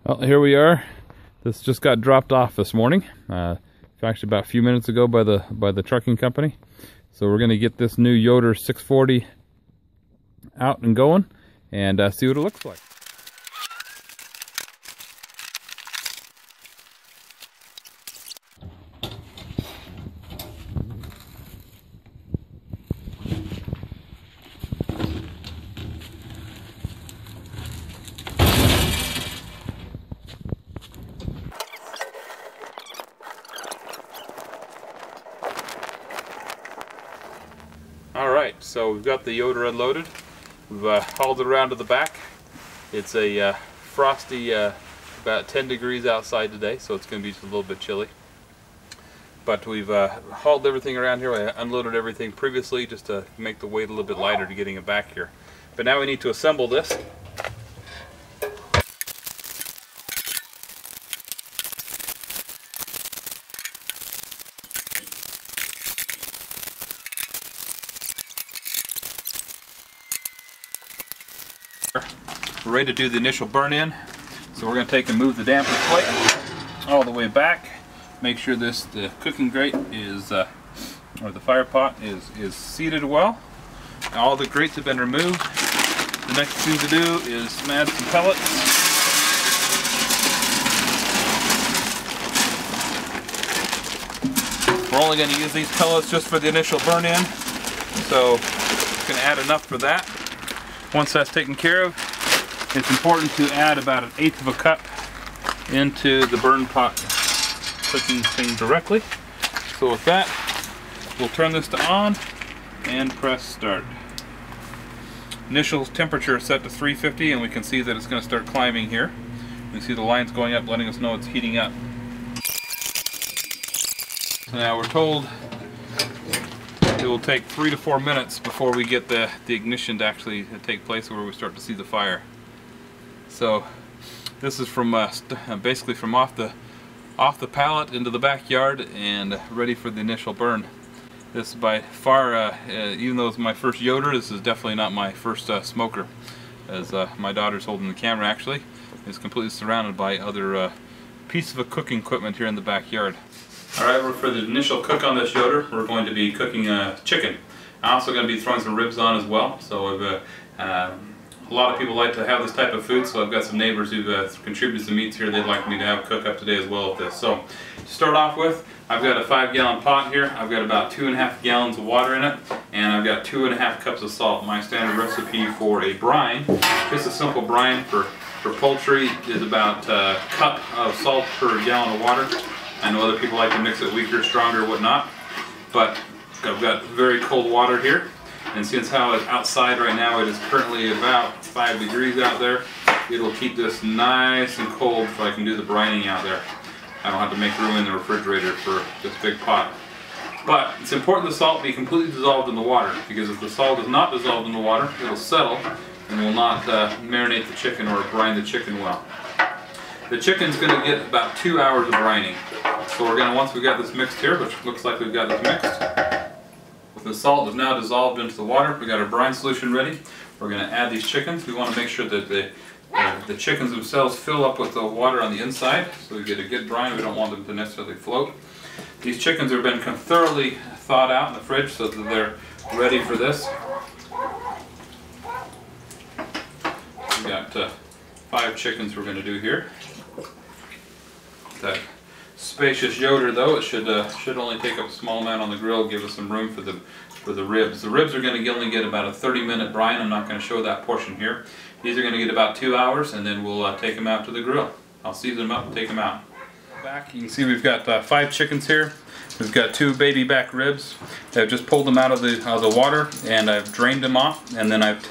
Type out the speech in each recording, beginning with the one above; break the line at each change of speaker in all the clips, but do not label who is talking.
Well, here we are. This just got dropped off this morning. Actually, about a few minutes ago by the trucking company. So we're going to get this new Yoder 640 out and going and see what it looks like. Alright, so we've got the Yoder unloaded. We've hauled it around to the back. It's a frosty, about 10 degrees outside today, so it's going to be just a little bit chilly. But we've hauled everything around here. I unloaded everything previously just to make the weight a little bit lighter to getting it back here. But now we need to assemble this. We're ready to do the initial burn in, so we're going to take and move the damper plate all the way back. Make sure the cooking grate is, or the fire pot is seated well. All the grates have been removed. The next thing to do is add some pellets. We're only going to use these pellets just for the initial burn in, so I'm going to add enough for that. Once that's taken care of, it's important to add about 1/8 of a cup into the burn pot cooking thing directly. So with that, we'll turn this to on and press start. Initial temperature is set to 350, and we can see that it's going to start climbing here. You see the lines going up, letting us know it's heating up. So now we're told it will take 3 to 4 minutes before we get the ignition to actually take place, where we start to see the fire. So this is from basically from off the pallet into the backyard and ready for the initial burn. This is by far, even though it's my first Yoder, this is definitely not my first smoker, as my daughter's holding the camera actually. It's completely surrounded by other pieces of cooking equipment here in the backyard. Alright, for the initial cook on this Yoder, we're going to be cooking chicken. I'm also going to be throwing some ribs on as well. So a lot of people like to have this type of food, so I've got some neighbors who've contributed some meats here they'd like me to have cook up today as well with this. So to start off with, I've got a 5-gallon pot here. I've got about 2.5 gallons of water in it, and I've got 2.5 cups of salt. My standard recipe for a brine, just a simple brine for poultry, is about a cup of salt per gallon of water. I know other people like to mix it weaker, stronger, whatnot, but I've got very cold water here, and since how it's outside right now, it is currently about 5 degrees out there. It'll keep this nice and cold so I can do the brining out there. I don't have to make room in the refrigerator for this big pot. But it's important the salt be completely dissolved in the water, because if the salt is not dissolved in the water, it'll settle and will not marinate the chicken or brine the chicken well. The chicken's going to get about 2 hours of brining. So we're going to, once we've got this mixed here, which looks like we've got this mixed, the salt is now dissolved into the water. We've got our brine solution ready. We're going to add these chickens. We want to make sure that the chickens themselves fill up with the water on the inside, so we get a good brine. We don't want them to necessarily float. These chickens have been thoroughly thawed out in the fridge so that they're ready for this. We've got 5 chickens we're going to do here. That spacious Yoder, though, it should only take up a small amount on the grill, give us some room for the ribs. The ribs are going to only get about a 30-minute brine. I'm not going to show that portion here. These are going to get about 2 hours, and then we'll take them out to the grill. I'll season them up and take them out. Back, you can see we've got 5 chickens here. We've got 2 baby back ribs. I've just pulled them out of the water, and I've drained them off, and then I've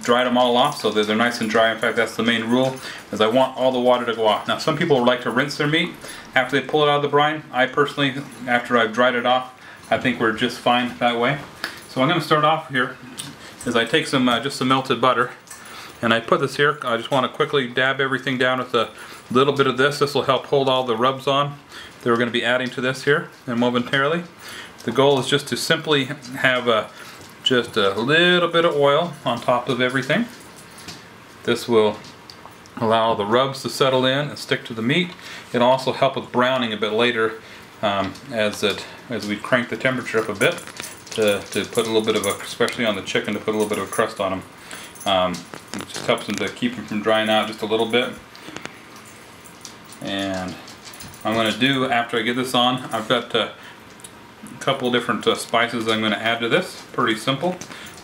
dried them all off so that they're nice and dry. In fact, that's the main rule, is I want all the water to go off. Now, some people like to rinse their meat after they pull it out of the brine. I personally, after I've dried it off, I think we're just fine that way. So I'm going to start off here is I take some just some melted butter, and I put this here. I just want to quickly dab everything down with a little bit of this. This will help hold all the rubs on that we're going to be adding to this here and momentarily. The goal is just to simply have just a little bit of oil on top of everything. This will allow the rubs to settle in and stick to the meat. It'll also help with browning a bit later as we crank the temperature up a bit to put a little bit of a, especially on the chicken, to put a little bit of a crust on them. It just helps them to keep them from drying out just a little bit. And I'm going to do, after I get this on, I've got a couple different spices I'm going to add to this. Pretty simple.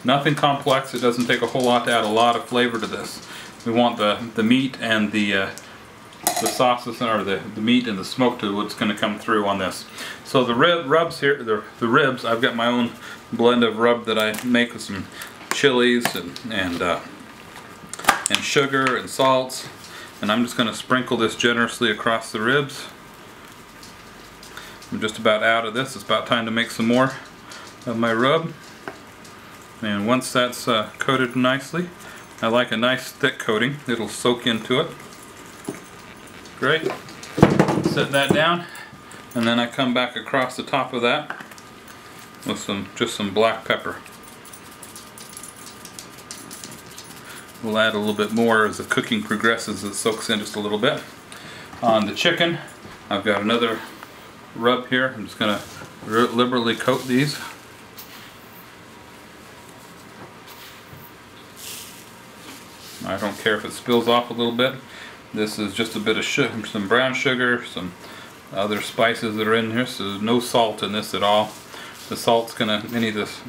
Nothing complex. It doesn't take a whole lot to add a lot of flavor to this. We want the meat and the sauces, or the meat and the smoke to what's going to come through on this. So the rubs here, the ribs, I've got my own blend of rub that I make with some chilies and sugar and salts, and I'm just going to sprinkle this generously across the ribs. I'm just about out of this. It's about time to make some more of my rub. And once that's coated nicely, I like a nice thick coating. It'll soak into it. Great. Set that down, and then I come back across the top of that with just some black pepper. We'll add a little bit more as the cooking progresses. It soaks in just a little bit. On the chicken, I've got another rub here. I'm just going to liberally coat these. I don't care if it spills off a little bit. This is just a bit of sugar, some brown sugar, some other spices that are in here, so there's no salt in this at all. The salt's gonna, any of this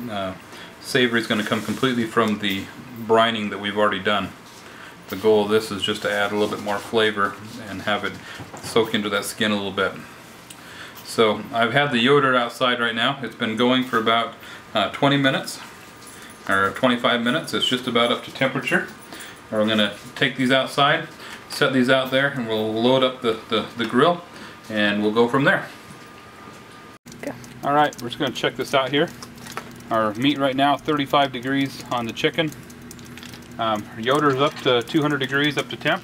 savory is gonna come completely from the brining that we've already done. The goal of this is just to add a little bit more flavor and have it soak into that skin a little bit. So I've had the Yoder outside right now. It's been going for about 20 minutes or 25 minutes. It's just about up to temperature. We're going to take these outside, set these out there, and we'll load up the grill, and we'll go from there.
Okay.
Alright, we're just going to check this out here. Our meat right now, 35 degrees on the chicken. Yoder's up to 200 degrees, up to temp.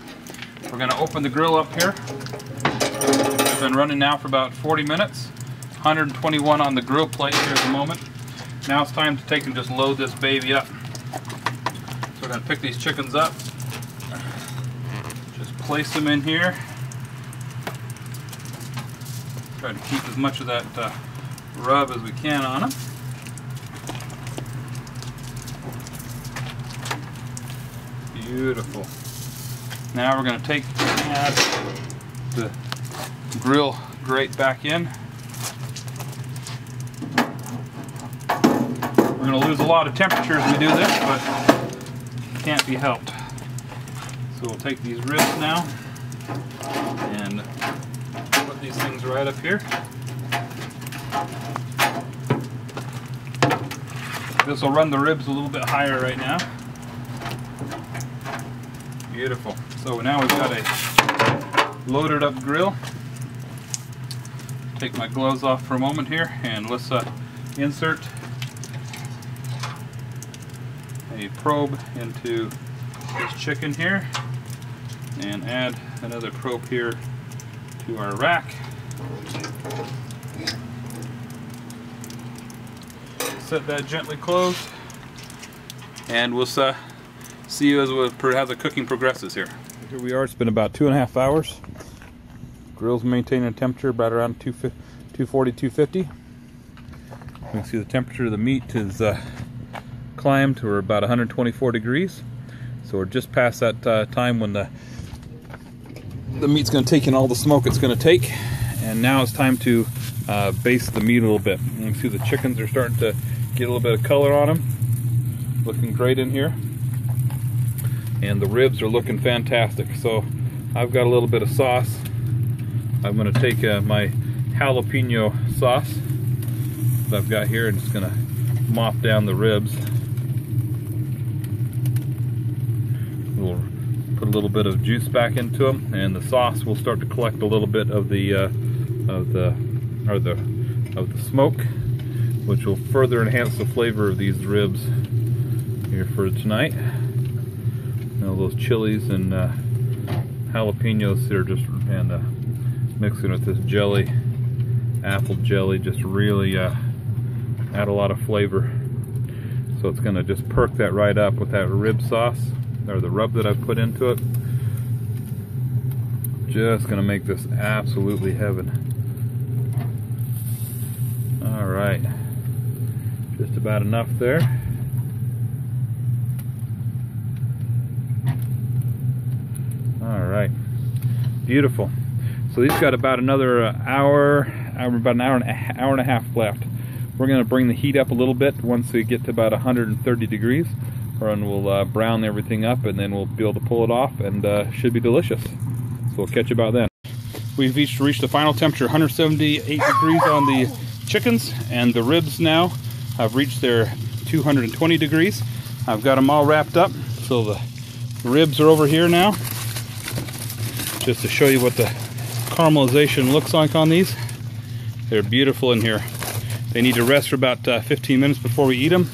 We're going to open the grill up here. It's been running now for about 40 minutes. 121 on the grill plate here at the moment. Now it's time to take and just load this baby up. So we're going to pick these chickens up, just place them in here, try to keep as much of that rub as we can on them. Beautiful. Now we're going to add the grill grate back in. We're going to lose a lot of temperature as we do this, but can't be helped. So we'll take these ribs now and put these things right up here. This will run the ribs a little bit higher right now. Beautiful. So now we've got a loaded up grill. Take my gloves off for a moment here, and let's insert a probe into this chicken here and add another probe here to our rack. Set that gently closed, and we'll see you as the cooking progresses here. Here we are. It's been about 2.5 hours. Grill's maintaining a temperature about around 240, 250. You can see the temperature of the meat is climbed to about 124 degrees. So we're just past that time when the meat's going to take in all the smoke it's going to take. And now it's time to baste the meat a little bit. You can see the chickens are starting to get a little bit of color on them. Looking great in here. And the ribs are looking fantastic. So I've got a little bit of sauce. I'm going to take my jalapeno sauce that I've got here and just going to mop down the ribs. We'll put a little bit of juice back into them, and the sauce will start to collect a little bit of the smoke, which will further enhance the flavor of these ribs here for tonight. Now those chilies and jalapenos here just mixing with this jelly, apple jelly, just really add a lot of flavor. So it's going to just perk that right up with that rib sauce, or the rub that I've put into it. Just gonna make this absolutely heaven. All right, just about enough there. All right, beautiful. So these got about another hour, about an hour and a half left. We're going to bring the heat up a little bit once we get to about 130 degrees, and we'll brown everything up, and then we'll be able to pull it off, and should be delicious. So we'll catch you about then. We've reached the final temperature, 178 degrees on the chickens, and the ribs now have reached their 220 degrees. I've got them all wrapped up, so the ribs are over here now. Just to show you what the caramelization looks like on these. They're beautiful in here. They need to rest for about 15 minutes before we eat them.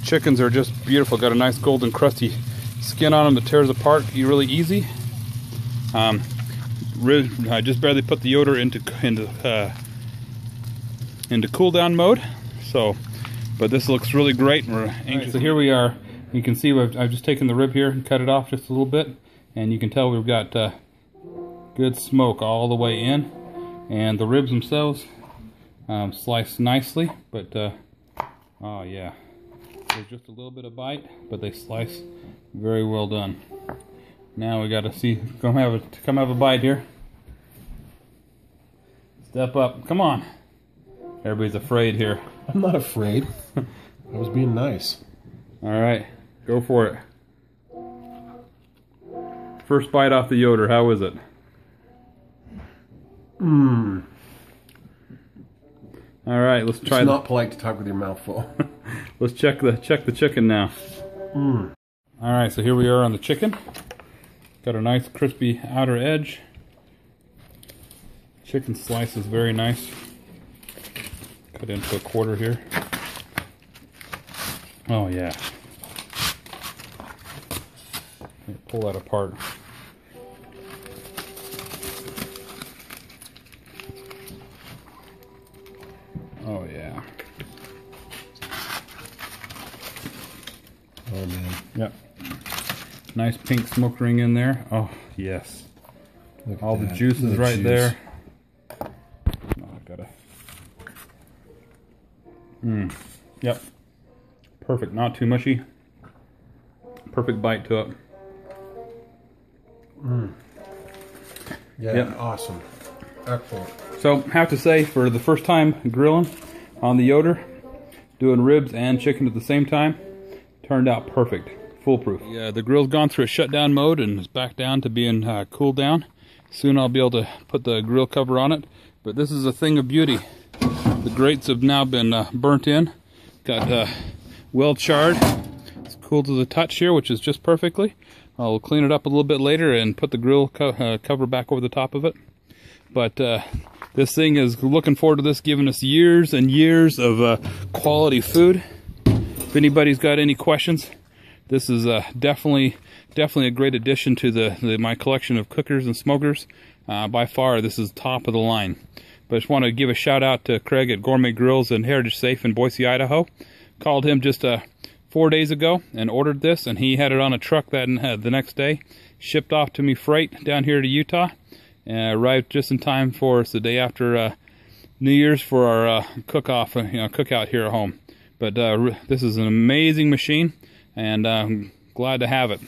Chickens are just beautiful. Got a nice golden crusty skin on them that tears apart really easy. I just barely put the Yoder into cool down mode. So, but this looks really great. And we're anxious. So here we are. You can see I've just taken the rib here and cut it off just a little bit, and you can tell we've got good smoke all the way in, and the ribs themselves sliced nicely, but oh yeah, there's just a little bit of bite, but they slice very well done. Now we got to see, come have a bite here. Step up, come on. Everybody's afraid here.
I'm not afraid. I was being nice.
All right, go for it. First bite off the Yoder, how is it?
Mmm.
All right, let's try.
It's not polite to talk with your mouth full.
Let's check the chicken now.
Mmm.
All right, so here we are on the chicken. Got a nice crispy outer edge. Chicken slice is very nice. Cut into a quarter here. Oh yeah. Pull that apart. Oh yeah.
Oh man.
Yep. Nice pink smoke ring in there. Oh yes. All the juices right there. Oh, I gotta. Yep. Perfect. Not too mushy. Perfect bite to it.
Yeah. Yep. Awesome. Excellent.
So, have to say, for the first time grilling on the Yoder, doing ribs and chicken at the same time, turned out perfect, foolproof. Yeah, the grill's gone through a shutdown mode and is back down to being cooled down. Soon I'll be able to put the grill cover on it, but this is a thing of beauty. The grates have now been burnt in, got well charred. It's cool to the touch here, which is just perfectly. I'll clean it up a little bit later and put the grill cover back over the top of it. But this thing is, looking forward to this giving us years and years of quality food. If anybody's got any questions, this is definitely a great addition to my collection of cookers and smokers. By far, this is top of the line. But I just want to give a shout out to Craig at Gourmet Grills and Heritage Safe in Boise, Idaho. Called him just 4 days ago and ordered this, and he had it on a truck the next day. Shipped off to me freight down here to Utah. Arrived just in time for us the day after New Year's for our cookout here at home. But this is an amazing machine, and I'm glad to have it.